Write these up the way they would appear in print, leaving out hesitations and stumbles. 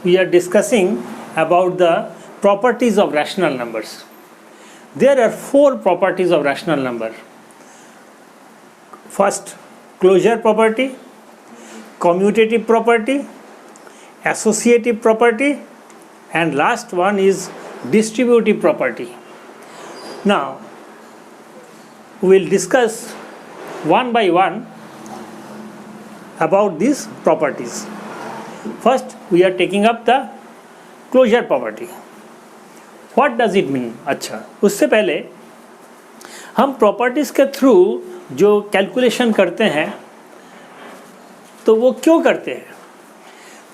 we are discussing about the properties of rational numbers. There are four properties of rational number. First, closure property, commutative property, associative property, and last one is distributive property. Now, we will discuss one by one about these properties. First, we are taking up the closure property. What does it mean? अच्छा, उससे पहले हम properties के through जो calculation करते हैं तो वो क्यों करते हैं?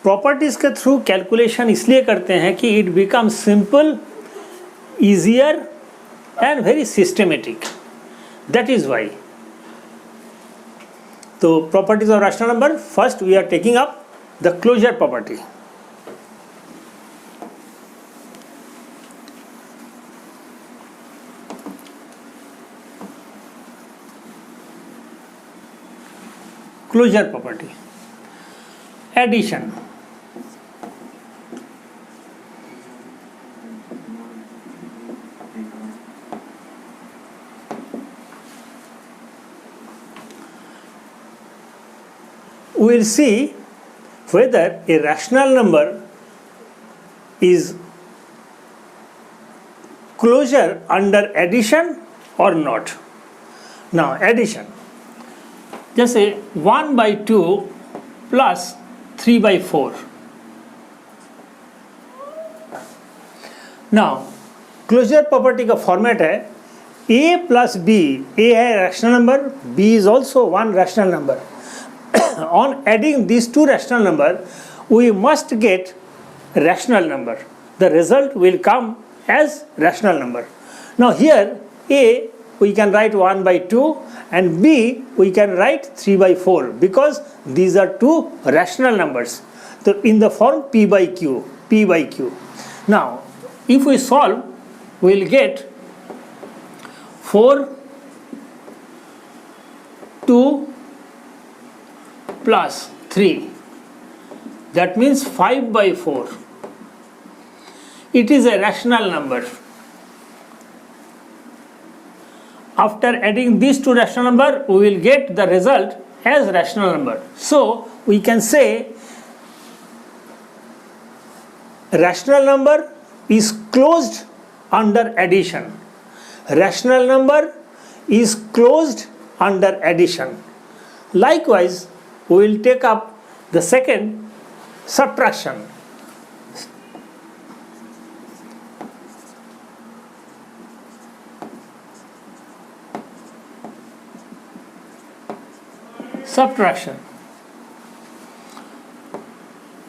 प्रॉपर्टीज़ के थ्रू कैलकुलेशन इसलिए करते हैं कि it become simple, easier and very systematic. That is why. तो properties of rational number, first we are taking up the closure property. Closure property. Addition. We will see whether a rational number is closure under addition or not. Now, addition. जैसे 1/2 plus 3/4. Now closure property का format है a plus b. a है rational number, b is also one rational number. On adding these two rational number, we must get rational number. The result will come as rational number. Now here a we can write 1/2 and b we can write 3/4 because these are two rational numbers. So in the form p by q. Now if we solve, we will get 4 2 plus 3. That means 5/4. It is a rational number. After adding these two rational number, we will get the result as rational number. So we can say rational number is closed under addition. Rational number is closed under addition. Likewise, we will take up the second, subtraction. Subtraction.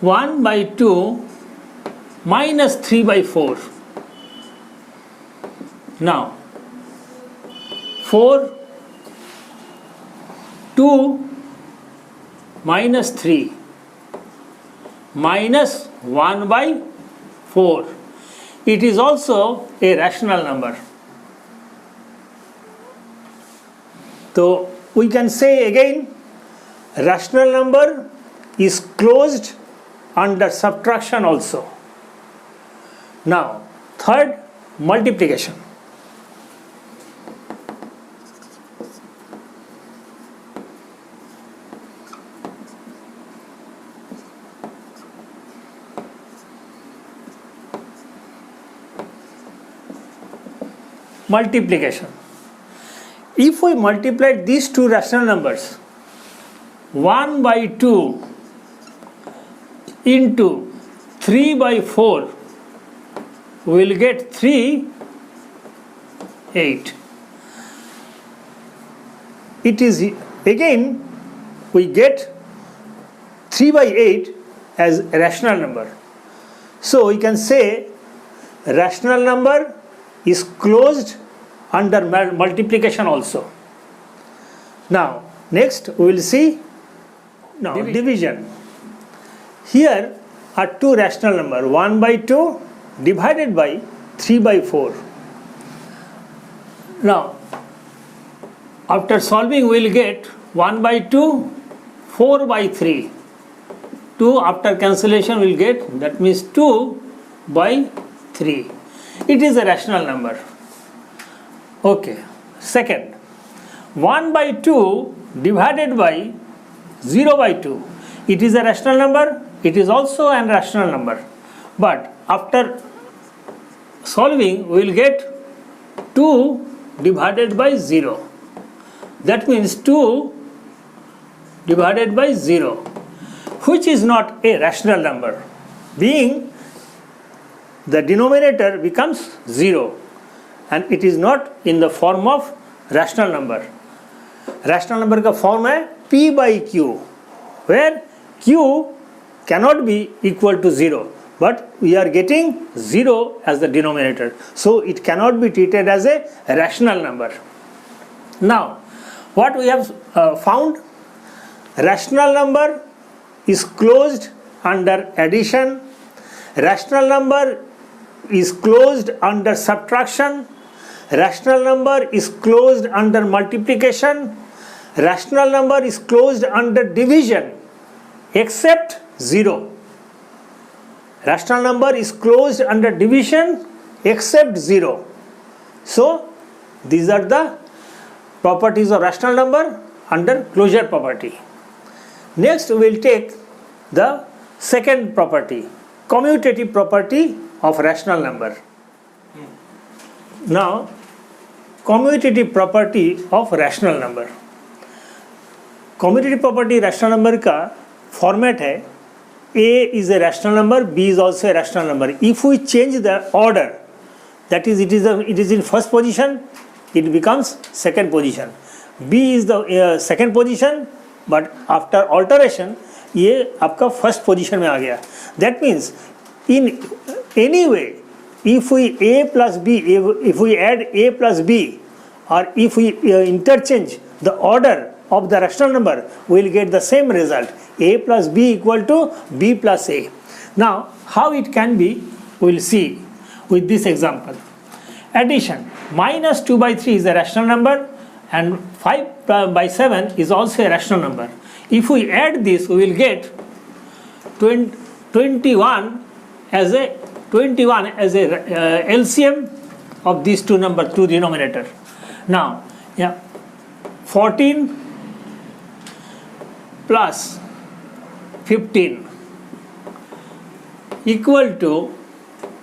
1/2 minus 3/4. Now 4 2 minus 3 minus 1/4. It is also a rational number. So we can say again, rational number is closed under subtraction also. Now third, multiplication. Multiplication. If we multiply these two rational numbers, 1/2 into 3/4, we will get 8. It is again we get 3/8 as a rational number. So we can say rational number is closed under multiplication also. Now next we will see division. Here are two rational number, 1/2 divided by 3/4. Now after solving we will get 1/2 4/3. 2 after cancellation will get, that means 2 by 3. It is a rational number. Okay. Second, 1 by 2 divided by 0 by 2. It is a rational number. It is also a rational number. But after solving, we will get 2 divided by 0. That means 2 divided by 0, which is not a rational number, being the denominator becomes 0 and it is not in the form of rational number. Rational number का form है P by Q, where Q cannot be equal to 0, but we are getting 0 as the denominator, so it cannot be treated as a rational number. Now, what we have found? Rational number is closed under addition, rational number is closed under subtraction, rational number is closed under multiplication, rational number is closed under division, except 0. Rational number is closed under division except 0. So, these are the properties of rational number under closure property. Next, we will take the second property, commutative property of rational number. Now, commutative property of rational number. Commutative property rational number का format है A is a rational number, B is also a rational number. If we change the order, that is, it is in first position, it becomes second position. B is the second position, but after alteration, ये आपका first position में आ गया. That means in any way, if we A plus B, if we add A plus B, or if we interchange the order of the rational number, we will get the same result. A plus B equal to B plus A. Now, how it can be, we will see with this example. Addition, minus 2 by 3 is a rational number and 5 by 7 is also a rational number. If we add this, we will get 21 as a LCM of these two denominator. Now, 14 plus 15 equal to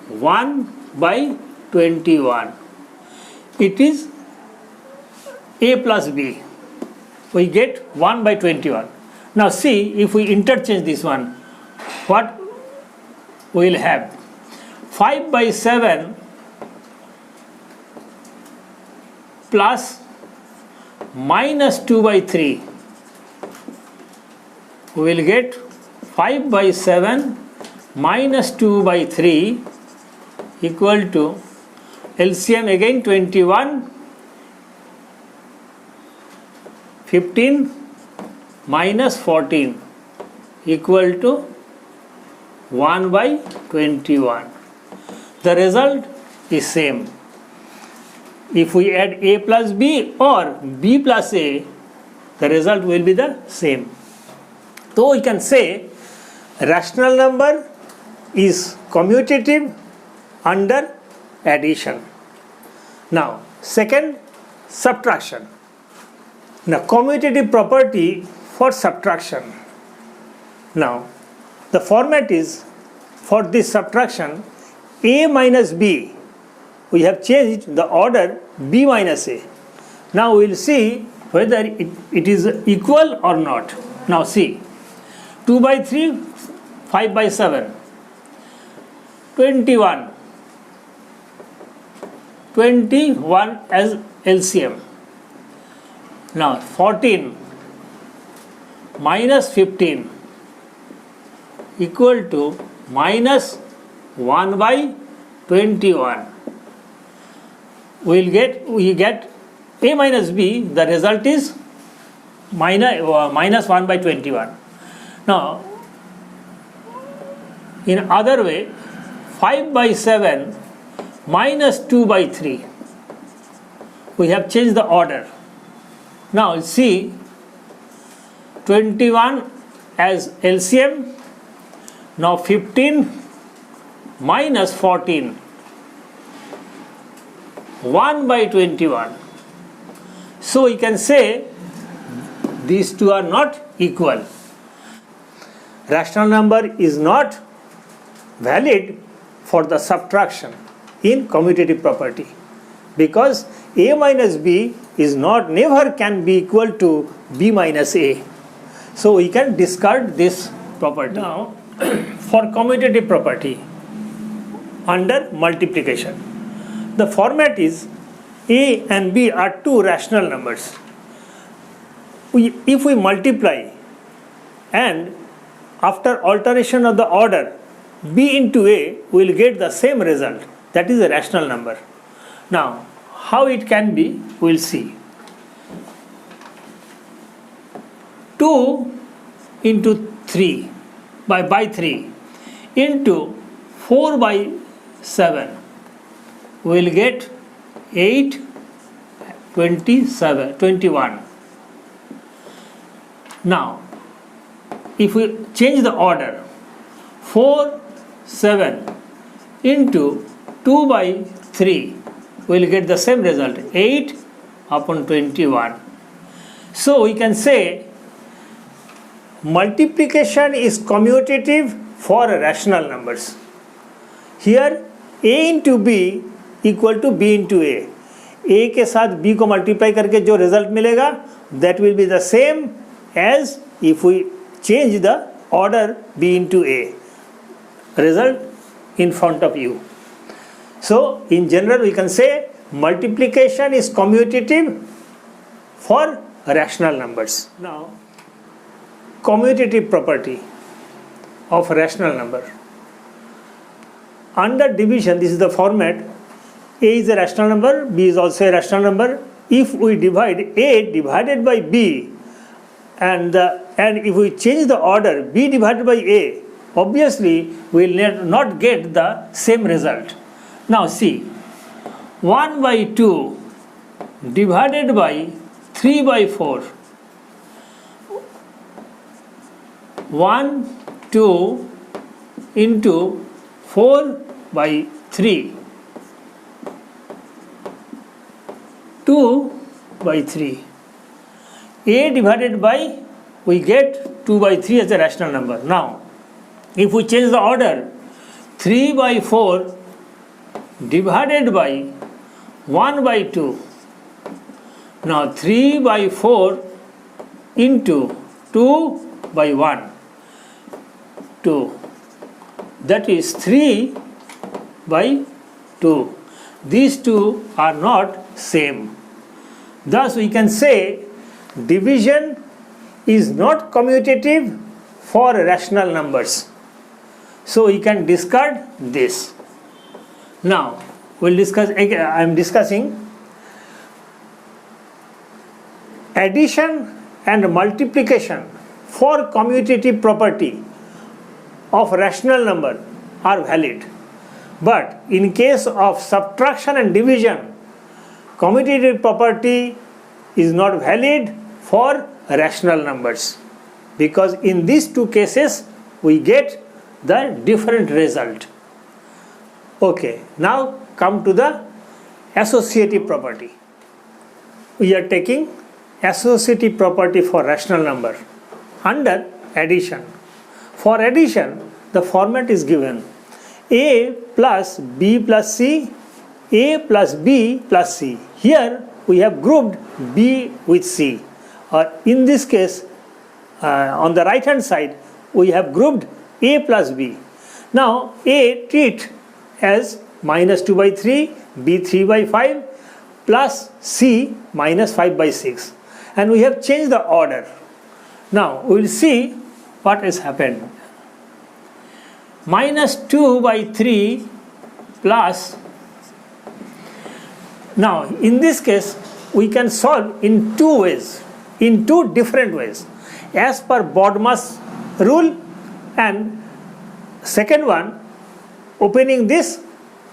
1 by 21. It is A plus B. We get 1 by 21. Now see, if we interchange this one, what we will have? 5 by 7 plus minus 2 by 3. We will get 5 by 7 minus 2 by 3 equal to LCM again 21, 15 minus 14 equal to 1 by 21. The result is same. If we add A plus B or B plus A, the result will be the same. So we can say rational number is commutative under addition. Now, second, subtraction. Now, commutative property for subtraction. Now, the format is, for this subtraction, A minus B, we have changed the order B minus A. Now, we will see whether it is equal or not. Now, see, 2 by 3, 5 by 7, 21 as LCM. Now 14 minus 15 equal to minus 1 by 21. We get A minus B, the result is minus 1 by 21. Now, in other way, 5 by 7 minus 2 by 3. We have changed the order. Now see, 21 as LCM Now 15 minus 14, 1 by 21. So we can say these two are not equal. Rational number is not valid for the subtraction in commutative property, because a minus b is not, never can be equal to b minus a. So we can discard this property. Now for commutative property under multiplication, the format is a and b are two rational numbers. If we multiply and after alteration of the order b into a, we will get the same result, that is a rational number. Now how it can be, we will see. 2 into 3 by 3 into 4 by 7, we will get 8, 27, 21. Now if we change the order, 4, 7 into 2 by 3, we will get the same result, 8 upon 21. So we can say multiplication is commutative for rational numbers. Here a into b equal to b into a. a के साथ b को multiply करके जो result मिलेगा, that will be the same as if we change the order b into a. Result in front of you. So in general we can say multiplication is commutative for rational numbers. Now commutative property of rational number. Under division, this is the format. A is a rational number, b is also a rational number. If we divide a divided by b and if we change the order b divided by a, obviously we will not get the same result. Now see, 1 by 2 divided by 3 by 4. 1, 2 into 4 by 3. 2 by 3. A divided by, we get 2 by 3 as a rational number. Now, if we change the order, 3 by 4 divided by 1 by 2. Now 3 by 4 into 2 by 1. 2. That is 3 by 2. These two are not same. Thus we can say division is not commutative for rational numbers. So we can discard this. Now we'll discuss, I am discussing addition and multiplication for commutative property of rational number are valid. But in case of subtraction and division, commutative property is not valid for rational numbers, because in these two cases we get the different result. Okay, now come to the associative property. We are taking associative property for rational number under addition. For addition, the format is given a plus b plus c, a plus b plus c. Here we have grouped b with c, or in this case on the right hand side we have grouped a plus b. Now a treat as minus 2 by 3, b 3 by 5 plus c minus 5 by 6, and we have changed the order. Now we will see what has happened. Minus 2 by 3 plus, now in this case we can solve in two ways, in two different ways, as per BODMAS rule, and second one opening this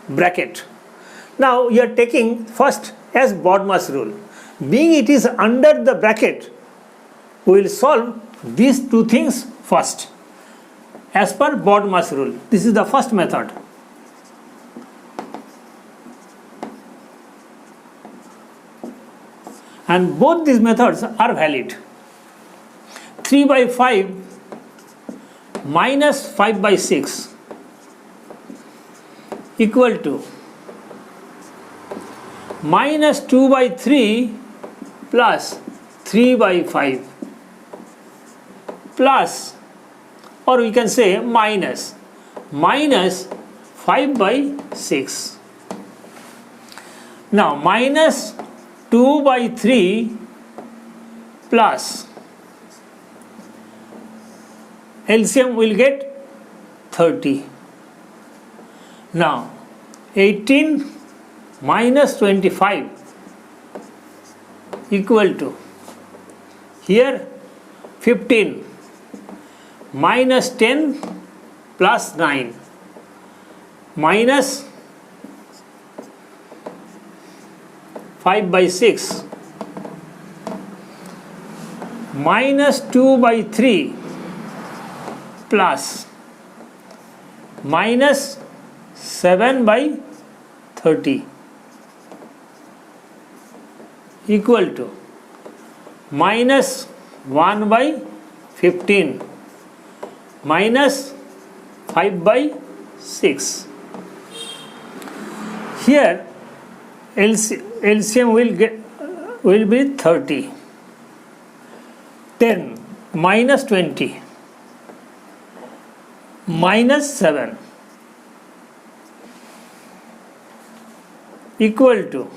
bracket. Now you are taking first as BODMAS rule. Being it is under the bracket, we will solve these two things first, as per BODMAS rule. This is the first method. And both these methods are valid. 3 by 5 minus 5 by 6 equal to minus 2 by 3 plus 3 by 5 plus, or we can say minus 5 by 6. Now minus 2 by 3 plus LCM will get 30. Now 18 minus 25 equal to, here 15 minus 10 plus 9 minus 5 by 6 minus 2 by 3 plus minus 7 by 30 equal to minus 1 by 15 minus 5 by 6. Here LCM will be 30. 10 minus 20 minus 7 equal to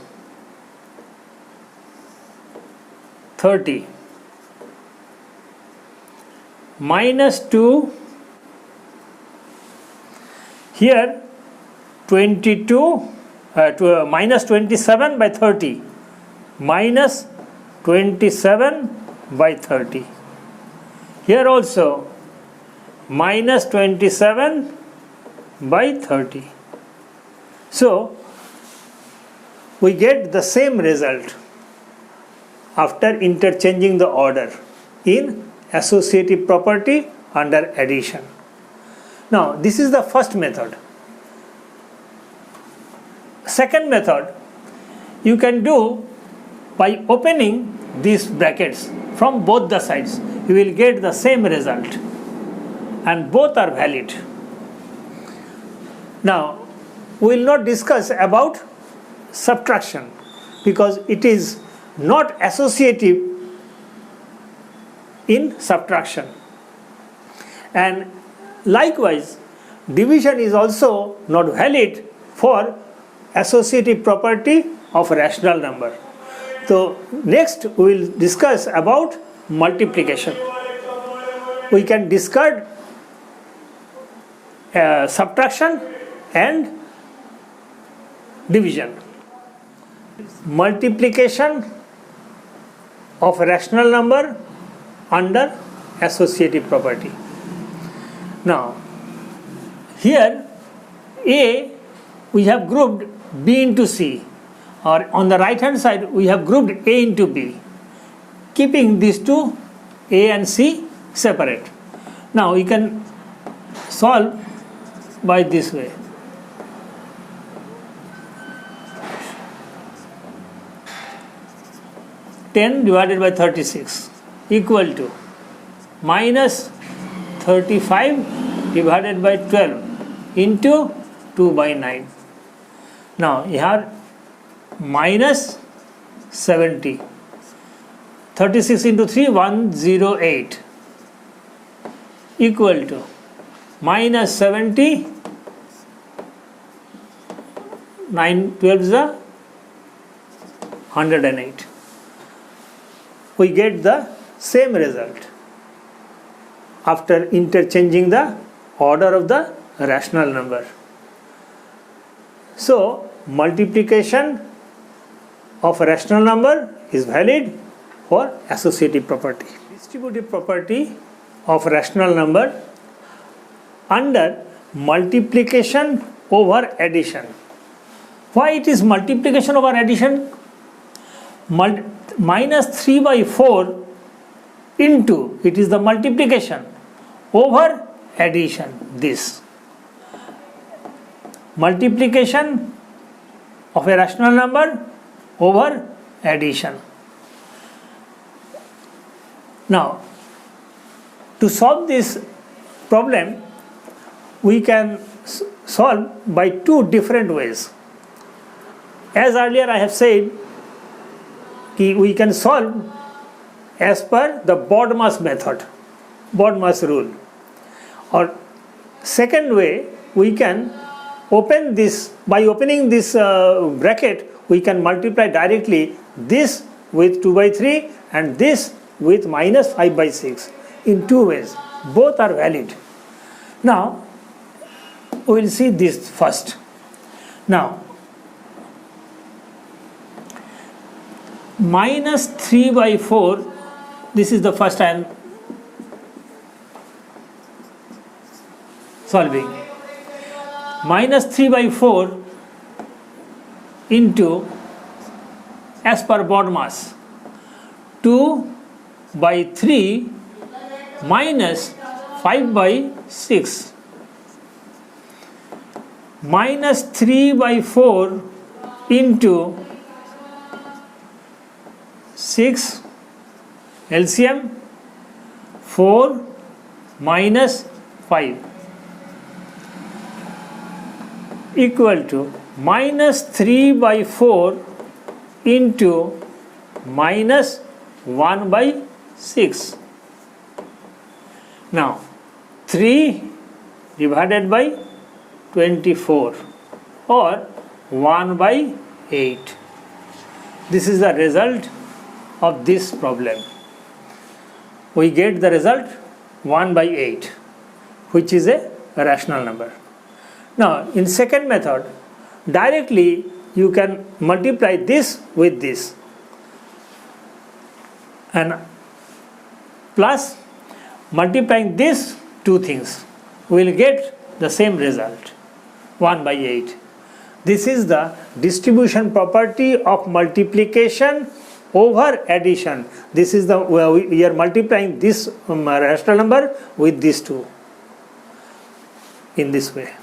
30 minus 2, here 22 minus 27 by 30 minus 27 by 30. Here also minus 27 by 30. So we get the same result after interchanging the order in associative property under addition. Now this is the first method. Second method you can do by opening these brackets from both the sides. You will get the same result and both are valid. Now we will not discuss about subtraction because it is not associative in subtraction, and likewise division is also not valid for associative property of rational number. So next we will discuss about multiplication. We can discard subtraction and division. Multiplication of a rational number under associative property. Now here A we have grouped B into C, or on the right hand side we have grouped A into B, keeping these two A and C separate. Now we can solve by this way. (10) divided by 36 equal to minus 35 divided by 12 into 2 by 9. Now here minus 70. 36 into 3, 108 equal to minus 70, 9 12 is 108. We get the same result after interchanging the order of the rational number. So multiplication of a rational number is valid for associative property. Distributive property of rational number under multiplication over addition. Why it is multiplication over addition? Minus 3 by 4 into, it is the multiplication, over addition, this. Multiplication of a rational number over addition. Now, to solve this problem, we can solve by two different ways. As earlier I have said, we can solve as per the BODMAS method, BODMAS rule. Or second way, we can open this, by opening this bracket, we can multiply directly this with 2 by 3 and this with minus 5 by 6 in two ways. Both are valid. Now, we will see this first. Now, minus 3 by 4, this is the first I am solving. Minus 3 by 4 into, as per BODMAS, 2 by 3 minus 5 by 6. Minus 3 by 4 into 6 LCM 4 minus 5 equal to minus 3 by 4 into minus 1 by 6. Now 3 divided by 24 or 1 by 8. This is the result of this problem. We get the result 1 by 8, which is a rational number. Now in second method, directly you can multiply this with this and plus multiplying this two things, we will get the same result, 1 by 8. This is the distribution property of multiplication over addition. This is the, we are multiplying this rational number with these two in this way.